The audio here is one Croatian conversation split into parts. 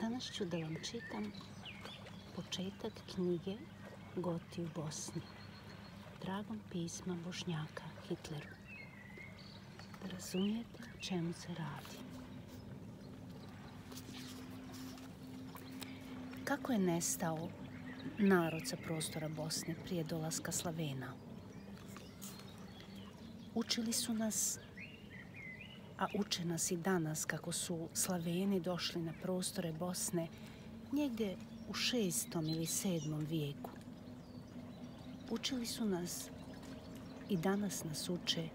Danas ću da vam čitam početak knjige Goti u Bosni, tragom pisma Bošnjaka Hitleru, da razumijete o čemu se radi. Kako je nestao narod sa prostora Bosne prije dolaska Slavena? Učili su nas, a uče nas i danas, kako su Slaveni došli na prostore Bosne negdje u 6. ili 7. vijeku. Učili su nas i danas nas uče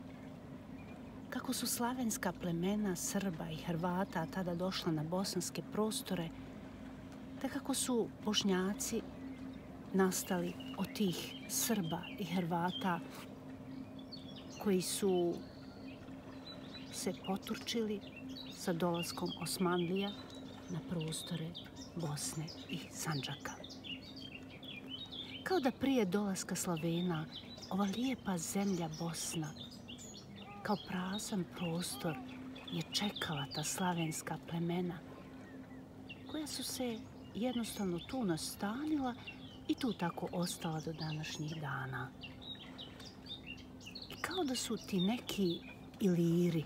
kako su slavenska plemena Srba i Hrvata tada došla na bosanske prostore, te kako su Bošnjaci nastali od tih Srba i Hrvata koji su se poturčili sa dolaskom Osmanlija na prostore Bosne i Sandžaka. Kao da prije dolaska Slavena ova lijepa zemlja Bosna kao prazan prostor je čekala ta slavenska plemena koja su se jednostavno tu nastanila i tu tako ostala do današnjih dana. I kao da su ti neki Iliri,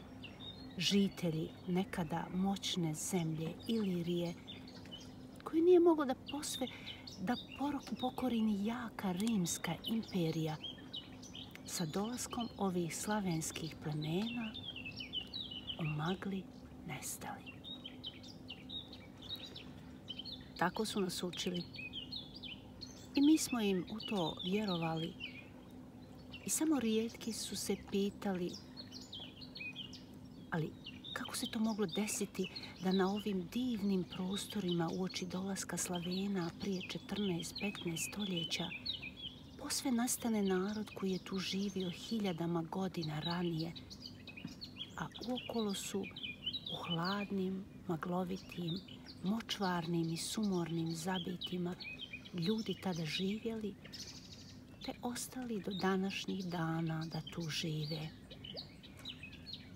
žitelji nekada moćne zemlje Ilirije, koji nije mogao da pokori ni jaka rimska imperija, sa dolaskom ovih slavenskih plemena omagli, nestali. Tako su nas učili i mi smo im u to vjerovali i samo rijetki su se pitali, ali kako se to moglo desiti da na ovim divnim prostorima uoči dolaska Slavena prije 14-15 stoljeća posve nastane narod koji je tu živio hiljadama godina ranije, a uokolo su u hladnim, maglovitim, močvarnim i sumornim zabitima ljudi tada živjeli, te ostali do današnjih dana da tu žive.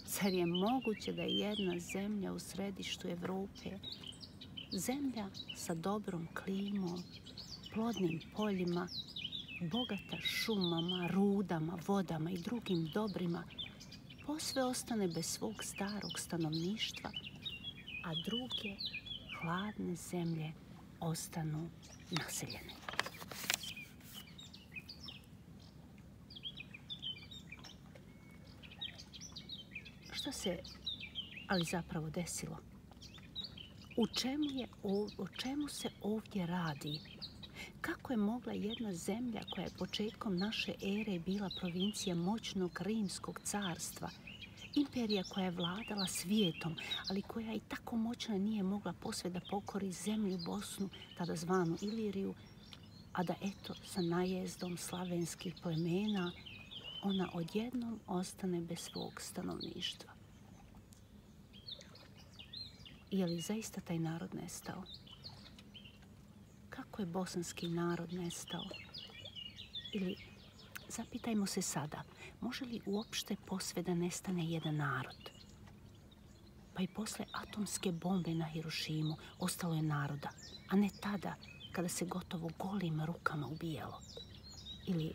Zar je moguće da je jedna zemlja u središtu Evrope, zemlja sa dobrom klimom, plodnim poljima, bogata šumama, rudama, vodama i drugim dobrima, posve ostane bez svog starog stanovništva, a druge hladne zemlje ostanu naseljene? Što se ali zapravo desilo? O čemu se ovdje radi? Kako je mogla jedna zemlja koja je početkom naše ere bila provincija moćnog Rimskog carstva, imperija koja je vladala svijetom, ali koja i tako moćna nije mogla posve da pokori zemlju Bosnu, tada zvanu Iliriju, a da eto sa najezdom slavenskih plemena ona odjednom ostane bez svog stanovništva? Je li zaista taj narod nestao? Kako je bosanski narod nestao? Ili zapitajmo se sada, može li uopšte posve da nestane jedan narod? Pa i posle atomske bombe na Hirošimu ostalo je naroda, a ne tada kada se gotovo golim rukama ubijalo. Ili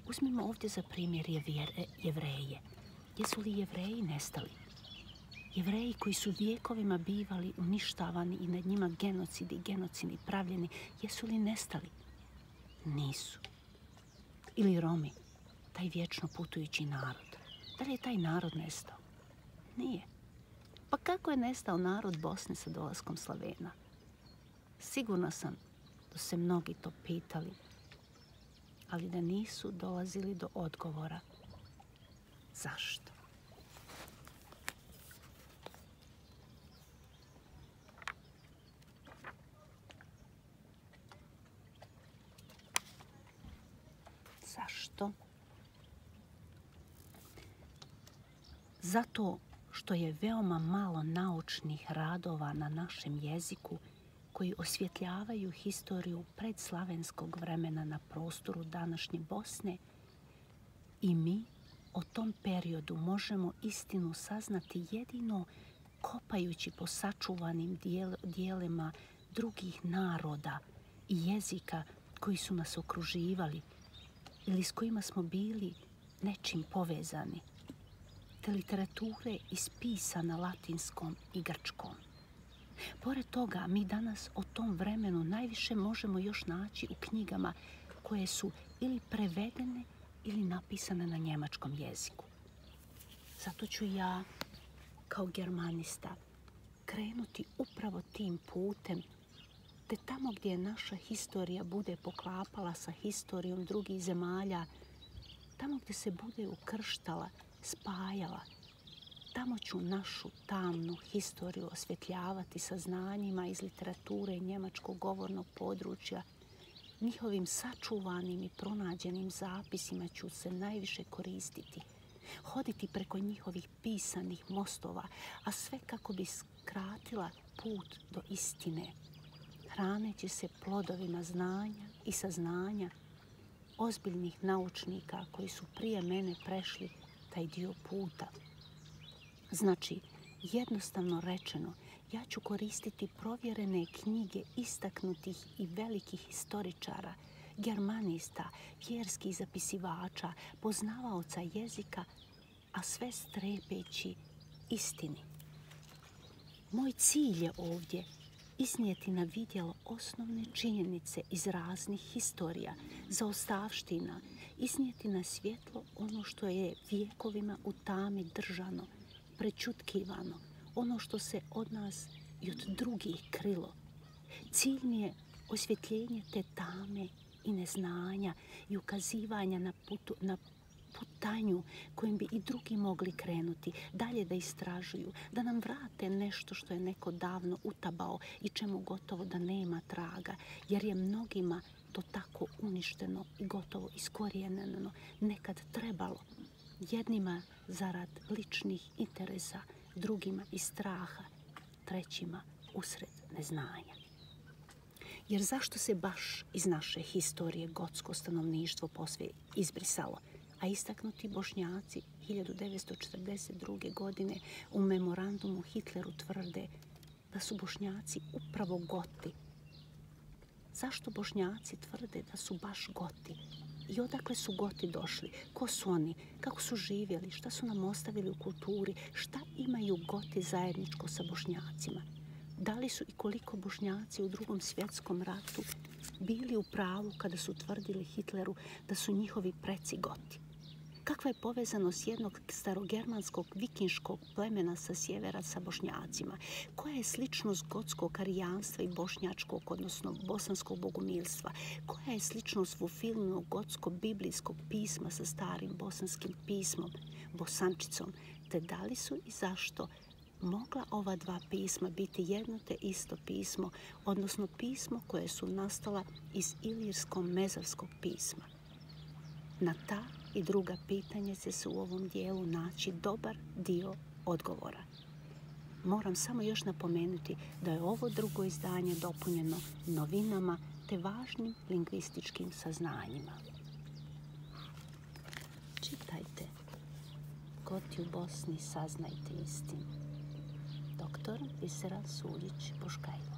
uzmimo ovdje za primjer Jevreje. Jesu li Jevreji nestali? Jevreji koji su vijekovima bivali uništavani i nad njima genocidi pravljeni, jesu li nestali? Nisu. Ili Romi, taj vječno putujući narod. Da li je taj narod nestao? Nije. Pa kako je nestao narod Bosne sa dolaskom Slavena? Sigurna sam da se mnogi to pitali, ali da nisu dolazili do odgovora. Zašto? Zašto? Zato što je veoma malo naučnih radova na našem jeziku koji osvjetljavaju historiju predslavenskog vremena na prostoru današnje Bosne i mi o tom periodu možemo istinu saznati jedino kopajući po sačuvanim dijelima drugih naroda i jezika koji su nas okruživali ili s kojima smo bili nečim povezani, te literature ispisana latinskom i grčkom. Pored toga, mi danas o tom vremenu najviše možemo još naći u knjigama koje su ili prevedene ili napisane na njemačkom jeziku. Zato ću ja, kao germanista, krenuti upravo tim putem, te tamo gdje naša historija bude poklapala sa historijom drugih zemalja, tamo gdje se bude ukrštala, spajala, tamo ću našu tamnu historiju osvjetljavati sa znanjima iz literature njemačkog govornog područja. Njihovim sačuvanim i pronađenim zapisima ću se najviše koristiti, hoditi preko njihovih pisanih mostova, a sve kako bi skratila put do istine, hraneći se plodovima znanja i saznanja ozbiljnih naučnika koji su prije mene prešli taj dio puta. Znači, jednostavno rečeno, ja ću koristiti provjerene knjige istaknutih i velikih historičara, germanista, vjerskih zapisivača, poznavaoca jezika, a sve strepeći istini. Moj cilj je ovdje iznijeti na vidjelo osnovne činjenice iz raznih historija, zaostavština, iznijeti na svjetlo ono što je vijekovima u tami držano, prećutkivano, ono što se od nas i od drugih krilo. Cilj mi je osvjetljenje te tame i neznanja i ukazivanja na putanju kojim bi i drugi mogli krenuti, dalje da istražuju, da nam vrate nešto što je neko davno utabao i čemu gotovo da nema traga, jer je mnogima to tako uništeno i gotovo iskorijenjeno nekad trebalo. Jednima zarad ličnih interesa, drugima iz straha, trećima usred neznanja. Jer zašto se baš iz naše historije gotsko stanovništvo posve izbrisalo, a istaknuti Bošnjaci 1942. godine u memorandumu Hitleru tvrde da su Bošnjaci upravo Goti? Zašto Bošnjaci tvrde da su baš Goti? I odakle su Goti došli? Ko su oni? Kako su živjeli? Šta su nam ostavili u kulturi? Šta imaju Goti zajedničko sa Bošnjacima? Da li su i koliko Bošnjaci u Drugom svjetskom ratu bili u pravu kada su tvrdili Hitleru da su njihovi preci Goti? Kakva je povezanost jednog starogermanskog vikinškog plemena sa sjevera sa Bošnjacima? Koja je sličnost gotskog arijanstva i bošnjačkog, odnosno bosanskog bogumilstva? Koja je sličnost vufilnog gotsko-biblijskog pisma sa starim bosanskim pismom, bosančicom? Te da li su i zašto mogla ova dva pisma biti jedno te isto pismo, odnosno pismo koje su nastala iz ilirsko-mezarskog pisma? Na ta i druga pitanja će se u ovom dijelu naći dobar dio odgovora. Moram samo još napomenuti da je ovo drugo izdanje dopunjeno novinama te važnim lingvističkim saznanjima. Čitajte. Goti u Bosni, saznajte istinu. Dr. Bisera Suljić-Boškajlo.